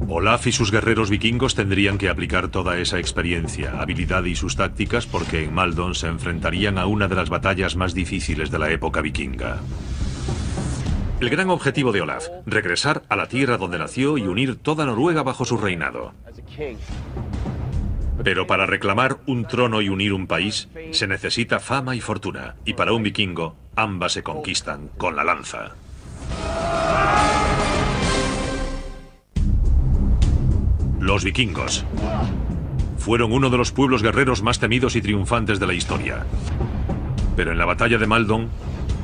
Olaf y sus guerreros vikingos tendrían que aplicar toda esa experiencia, habilidad y sus tácticas porque en Maldon se enfrentarían a una de las batallas más difíciles de la época vikinga. El gran objetivo de Olaf, regresar a la tierra donde nació y unir toda Noruega bajo su reinado. Pero para reclamar un trono y unir un país, se necesita fama y fortuna, y para un vikingo, ambas se conquistan con la lanza. Los vikingos fueron uno de los pueblos guerreros más temidos y triunfantes de la historia. Pero en la batalla de Maldon,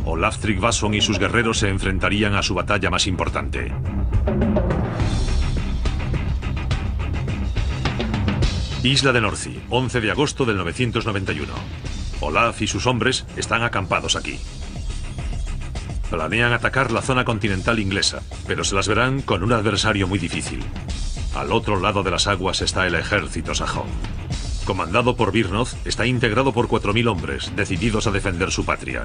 Olaf Tryggvason y sus guerreros se enfrentarían a su batalla más importante. Isla de Northi, 11 de agosto del 991. Olaf y sus hombres están acampados aquí. Planean atacar la zona continental inglesa, pero se las verán con un adversario muy difícil. Al otro lado de las aguas está el ejército sajón. Comandado por Birnoth, está integrado por 4.000 hombres, decididos a defender su patria.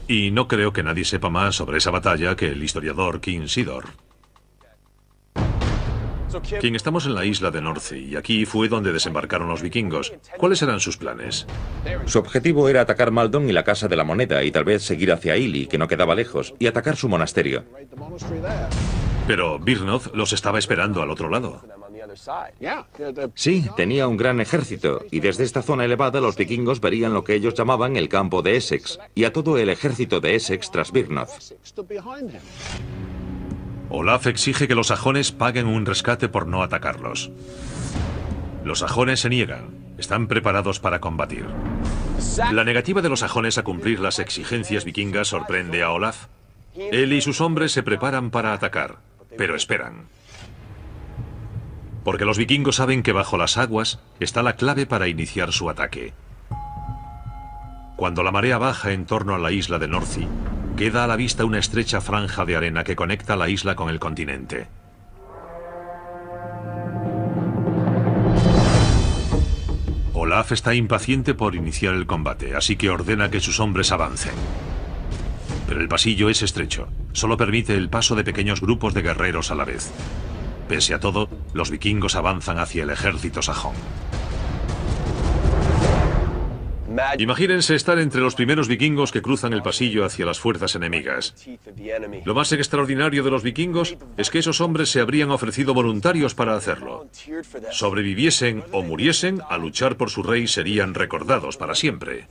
Y no creo que nadie sepa más sobre esa batalla que el historiador King Sidor. Quien estamos en la isla de Northi, y aquí fue donde desembarcaron los vikingos. ¿Cuáles eran sus planes? Su objetivo era atacar Maldon y la Casa de la Moneda y tal vez seguir hacia Ili, que no quedaba lejos, y atacar su monasterio. Pero Birnoth los estaba esperando al otro lado. Sí, tenía un gran ejército, y desde esta zona elevada los vikingos verían lo que ellos llamaban el campo de Essex, y a todo el ejército de Essex tras Birnoth. Olaf exige que los sajones paguen un rescate por no atacarlos. Los sajones se niegan. Están preparados para combatir. La negativa de los sajones a cumplir las exigencias vikingas sorprende a Olaf. Él y sus hombres se preparan para atacar, pero esperan. Porque los vikingos saben que bajo las aguas está la clave para iniciar su ataque. Cuando la marea baja en torno a la isla de Northi, queda a la vista una estrecha franja de arena que conecta la isla con el continente. Olaf está impaciente por iniciar el combate, así que ordena que sus hombres avancen. Pero el pasillo es estrecho, solo permite el paso de pequeños grupos de guerreros a la vez. Pese a todo, los vikingos avanzan hacia el ejército sajón. Imagínense estar entre los primeros vikingos que cruzan el pasillo hacia las fuerzas enemigas. Lo más extraordinario de los vikingos es que esos hombres se habrían ofrecido voluntarios para hacerlo. Sobreviviesen o muriesen, a luchar por su rey serían recordados para siempre.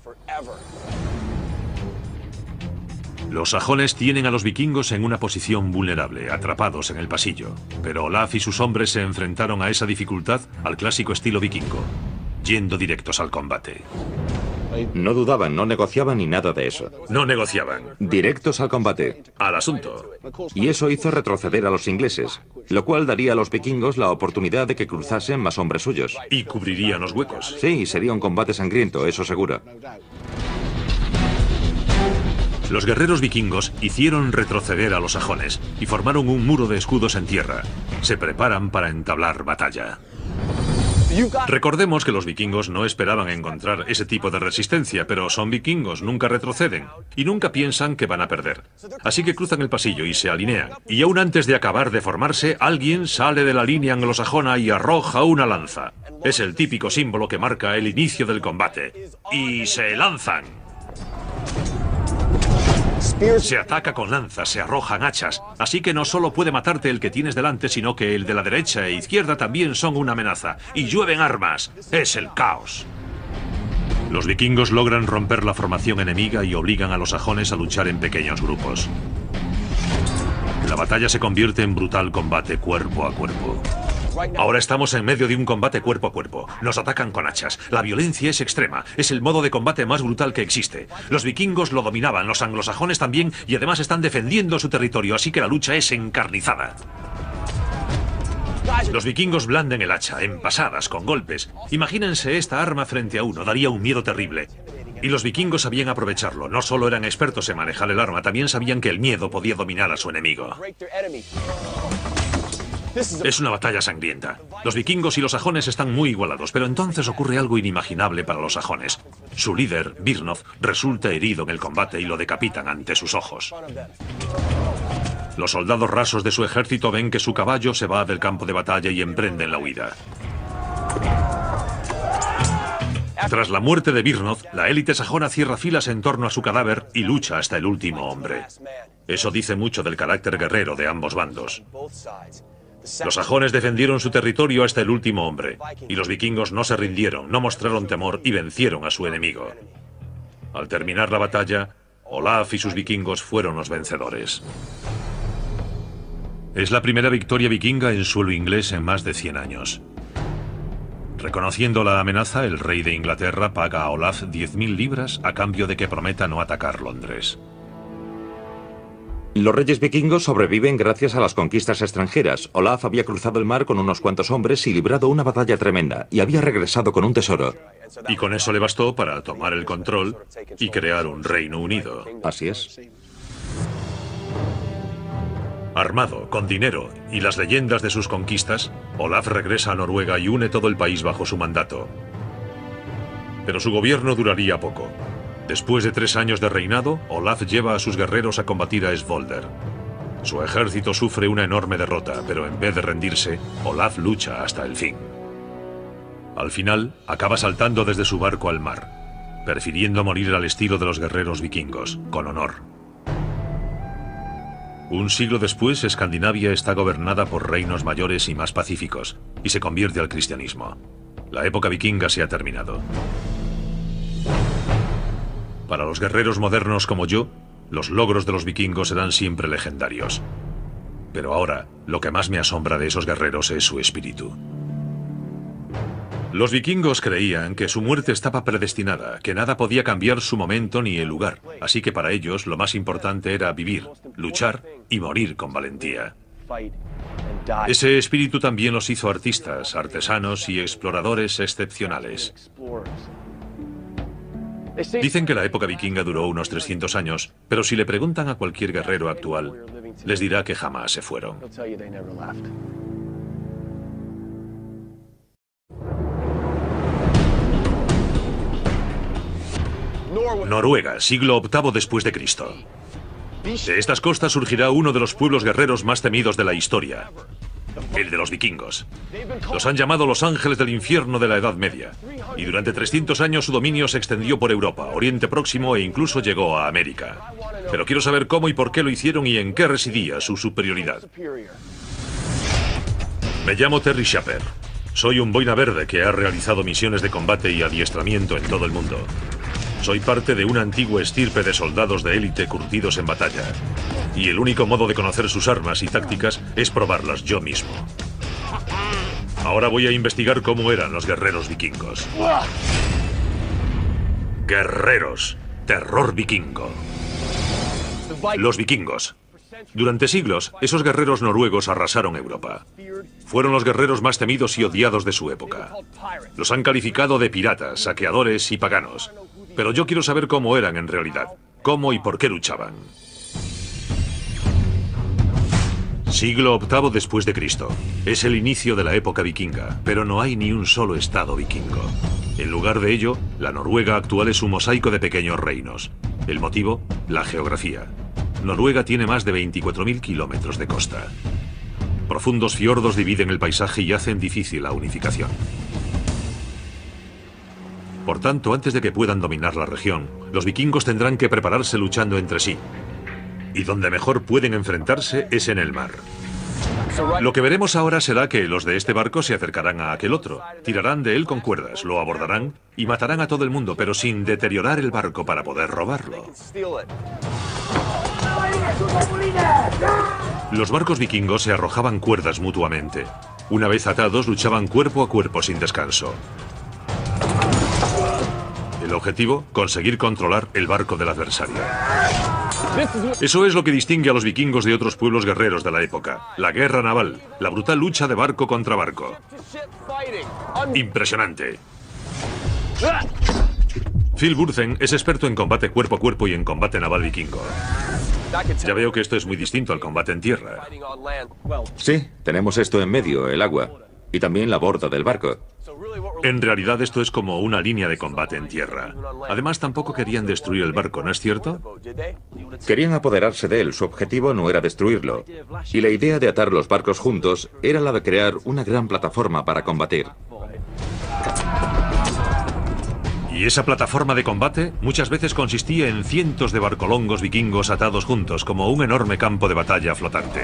Los sajones tienen a los vikingos en una posición vulnerable, atrapados en el pasillo. Pero Olaf y sus hombres se enfrentaron a esa dificultad al clásico estilo vikingo, yendo directos al combate. No dudaban, no negociaban ni nada de eso. No negociaban. Directos al combate. Al asunto. Y eso hizo retroceder a los ingleses, lo cual daría a los vikingos la oportunidad de que cruzasen más hombres suyos. Y cubrirían los huecos. Sí, sería un combate sangriento, eso seguro. Los guerreros vikingos hicieron retroceder a los sajones y formaron un muro de escudos en tierra. Se preparan para entablar batalla. Recordemos que los vikingos no esperaban encontrar ese tipo de resistencia, pero son vikingos, nunca retroceden y nunca piensan que van a perder. Así que cruzan el pasillo y se alinean. Y aún antes de acabar de formarse, alguien sale de la línea anglosajona y arroja una lanza. Es el típico símbolo que marca el inicio del combate. Y se lanzan. Se ataca con lanzas, se arrojan hachas, así que no solo puede matarte el que tienes delante, sino que el de la derecha e izquierda también son una amenaza. Y llueven armas. Es el caos. Los vikingos logran romper la formación enemiga y obligan a los sajones a luchar en pequeños grupos. La batalla se convierte en brutal combate cuerpo a cuerpo. Ahora estamos en medio de un combate cuerpo a cuerpo. Nos atacan con hachas. La violencia es extrema. Es el modo de combate más brutal que existe. Los vikingos lo dominaban, los anglosajones también, y además están defendiendo su territorio, así que la lucha es encarnizada. Los vikingos blanden el hacha, en pasadas, con golpes. Imagínense esta arma frente a uno, daría un miedo terrible. Y los vikingos sabían aprovecharlo. No solo eran expertos en manejar el arma, también sabían que el miedo podía dominar a su enemigo. Es una batalla sangrienta. Los vikingos y los sajones están muy igualados, pero entonces ocurre algo inimaginable para los sajones. Su líder, Birnoth, resulta herido en el combate y lo decapitan ante sus ojos. Los soldados rasos de su ejército ven que su caballo se va del campo de batalla y emprenden la huida. Tras la muerte de Birnoth, la élite sajona cierra filas en torno a su cadáver y lucha hasta el último hombre. Eso dice mucho del carácter guerrero de ambos bandos. Los sajones defendieron su territorio hasta el último hombre, y los vikingos no se rindieron, no mostraron temor y vencieron a su enemigo. Al terminar la batalla, Olaf y sus vikingos fueron los vencedores. Es la primera victoria vikinga en suelo inglés en más de 100 años. Reconociendo la amenaza, el rey de Inglaterra paga a Olaf 10.000 libras a cambio de que prometa no atacar Londres. Los reyes vikingos sobreviven gracias a las conquistas extranjeras. Olaf había cruzado el mar con unos cuantos hombres y librado una batalla tremenda, y había regresado con un tesoro. Y con eso le bastó para tomar el control y crear un Reino Unido. Así es. Armado, con dinero y las leyendas de sus conquistas, Olaf regresa a Noruega y une todo el país bajo su mandato. Pero su gobierno duraría poco. Después de 3 años de reinado, Olaf lleva a sus guerreros a combatir a Svolder. Su ejército sufre una enorme derrota, pero en vez de rendirse, Olaf lucha hasta el fin. Al final, acaba saltando desde su barco al mar, prefiriendo morir al estilo de los guerreros vikingos, con honor. Un siglo después, Escandinavia está gobernada por reinos mayores y más pacíficos, y se convierte al cristianismo. La época vikinga se ha terminado. Para los guerreros modernos como yo, los logros de los vikingos serán siempre legendarios. Pero ahora, lo que más me asombra de esos guerreros es su espíritu. Los vikingos creían que su muerte estaba predestinada, que nada podía cambiar su momento ni el lugar, así que para ellos lo más importante era vivir, luchar y morir con valentía. Ese espíritu también los hizo artistas, artesanos y exploradores excepcionales. Dicen que la época vikinga duró unos 300 años, pero si le preguntan a cualquier guerrero actual, les dirá que jamás se fueron. Noruega, siglo VIII después de Cristo. De estas costas surgirá uno de los pueblos guerreros más temidos de la historia, el de los vikingos. Los han llamado los ángeles del infierno de la Edad Media, y durante 300 años su dominio se extendió por Europa, Oriente Próximo e incluso llegó a América. Pero quiero saber cómo y por qué lo hicieron y en qué residía su superioridad. Me llamo Terry Shepard. Soy un boina verde que ha realizado misiones de combate y adiestramiento en todo el mundo. Soy parte de una antigua estirpe de soldados de élite curtidos en batalla. Y el único modo de conocer sus armas y tácticas es probarlas yo mismo. Ahora voy a investigar cómo eran los guerreros vikingos. Guerreros. Terror vikingo. Los vikingos. Durante siglos, esos guerreros noruegos arrasaron Europa. Fueron los guerreros más temidos y odiados de su época. Los han calificado de piratas, saqueadores y paganos. Pero yo quiero saber cómo eran en realidad. Cómo y por qué luchaban. Siglo VIII después de Cristo. Es el inicio de la época vikinga, pero no hay ni un solo estado vikingo. En lugar de ello, la Noruega actual es un mosaico de pequeños reinos. ¿El motivo? La geografía. Noruega tiene más de 24.000 kilómetros de costa. Profundos fiordos dividen el paisaje y hacen difícil la unificación. Por tanto, antes de que puedan dominar la región, los vikingos tendrán que prepararse luchando entre sí. Y donde mejor pueden enfrentarse es en el mar. Lo que veremos ahora será que los de este barco se acercarán a aquel otro, tirarán de él con cuerdas, lo abordarán y matarán a todo el mundo, pero sin deteriorar el barco para poder robarlo. Los barcos vikingos se arrojaban cuerdas mutuamente. Una vez atados, luchaban cuerpo a cuerpo sin descanso. El objetivo, conseguir controlar el barco del adversario. Eso es lo que distingue a los vikingos de otros pueblos guerreros de la época. La guerra naval, la brutal lucha de barco contra barco. Impresionante. Phil Burzen es experto en combate cuerpo a cuerpo y en combate naval vikingo. Ya veo que esto es muy distinto al combate en tierra. Sí, tenemos esto en medio, el agua. Y también la borda del barco. En realidad esto es como una línea de combate en tierra. Además tampoco querían destruir el barco, ¿no es cierto? Querían apoderarse de él, su objetivo no era destruirlo. Y la idea de atar los barcos juntos era la de crear una gran plataforma para combatir. Y esa plataforma de combate muchas veces consistía en cientos de barcolongos vikingos atados juntos como un enorme campo de batalla flotante.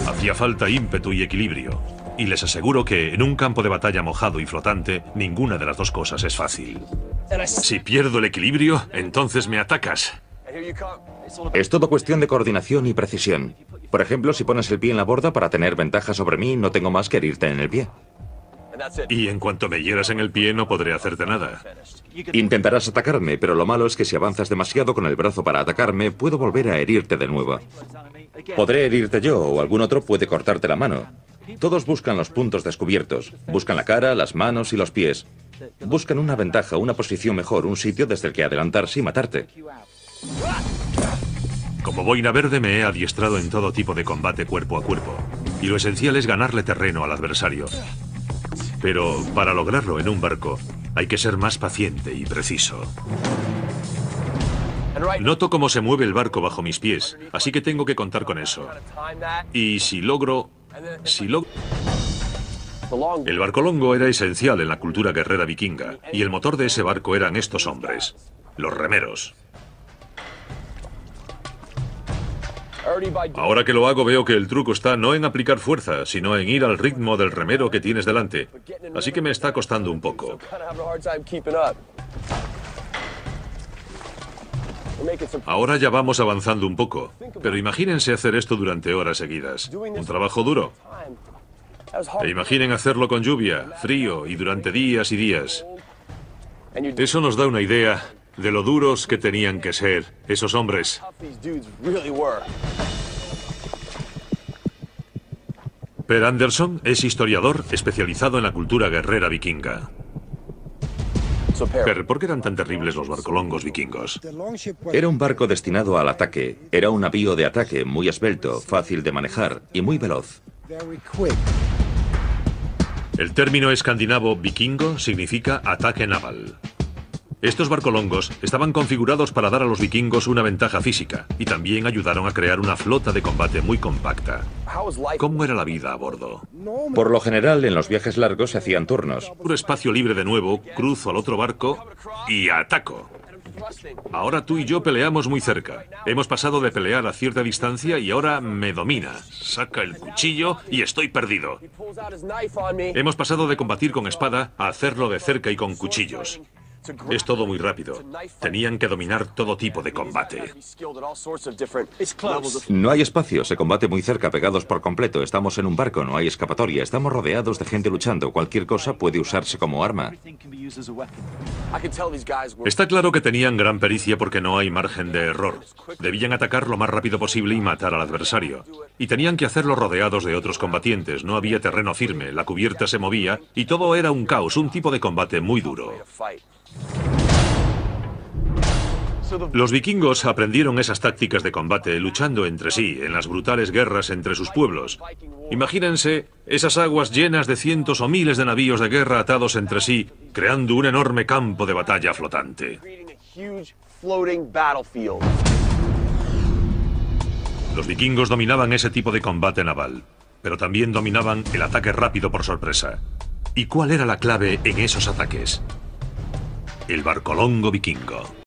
Hacía falta ímpetu y equilibrio. Y les aseguro que en un campo de batalla mojado y flotante, ninguna de las dos cosas es fácil. Si pierdo el equilibrio, entonces me atacas. Es todo cuestión de coordinación y precisión. Por ejemplo, si pones el pie en la borda para tener ventaja sobre mí, no tengo más que herirte en el pie. Y en cuanto me hieras en el pie, no podré hacerte nada. Intentarás atacarme, pero lo malo es que si avanzas demasiado con el brazo para atacarme, puedo volver a herirte de nuevo. Podré herirte yo o algún otro puede cortarte la mano. Todos buscan los puntos descubiertos. Buscan la cara, las manos y los pies. Buscan una ventaja, una posición mejor, un sitio desde el que adelantarse y matarte. Como boina verde me he adiestrado en todo tipo de combate cuerpo a cuerpo. Y lo esencial es ganarle terreno al adversario. Pero para lograrlo en un barco, hay que ser más paciente y preciso. Noto cómo se mueve el barco bajo mis pies, así que tengo que contar con eso. Y si logro... El barcolongo era esencial en la cultura guerrera vikinga, y el motor de ese barco eran estos hombres, los remeros. Ahora que lo hago veo que el truco está no en aplicar fuerza, sino en ir al ritmo del remero que tienes delante. Así que me está costando un poco. Ahora ya vamos avanzando un poco, pero imagínense hacer esto durante horas seguidas. Un trabajo duro. E imaginen hacerlo con lluvia, frío y durante días y días. Eso nos da una idea de lo duros que tenían que ser esos hombres. Per Anderson es historiador especializado en la cultura guerrera vikinga. Per, ¿por qué eran tan terribles los barcolongos vikingos? Era un barco destinado al ataque. Era un navío de ataque muy esbelto, fácil de manejar y muy veloz. El término escandinavo vikingo significa ataque naval. Estos barcolongos estaban configurados para dar a los vikingos una ventaja física y también ayudaron a crear una flota de combate muy compacta. ¿Cómo era la vida a bordo? Por lo general, en los viajes largos se hacían turnos. Puro espacio libre de nuevo, cruzo al otro barco y ataco. Ahora tú y yo peleamos muy cerca. Hemos pasado de pelear a cierta distancia y ahora me domina. Saca el cuchillo y estoy perdido. Hemos pasado de combatir con espada a hacerlo de cerca y con cuchillos. Es todo muy rápido. Tenían que dominar todo tipo de combate. No hay espacio, se combate muy cerca, pegados por completo. Estamos en un barco, no hay escapatoria. Estamos rodeados de gente luchando. Cualquier cosa puede usarse como arma. Está claro que tenían gran pericia porque no hay margen de error. Debían atacar lo más rápido posible y matar al adversario. Y tenían que hacerlo rodeados de otros combatientes. No había terreno firme, la cubierta se movía y todo era un caos, un tipo de combate muy duro. Los vikingos aprendieron esas tácticas de combate luchando entre sí en las brutales guerras entre sus pueblos. Imagínense esas aguas llenas de cientos o miles de navíos de guerra atados entre sí, creando un enorme campo de batalla flotante. Los vikingos dominaban ese tipo de combate naval, pero también dominaban el ataque rápido por sorpresa. ¿Y cuál era la clave en esos ataques? El barcolongo vikingo.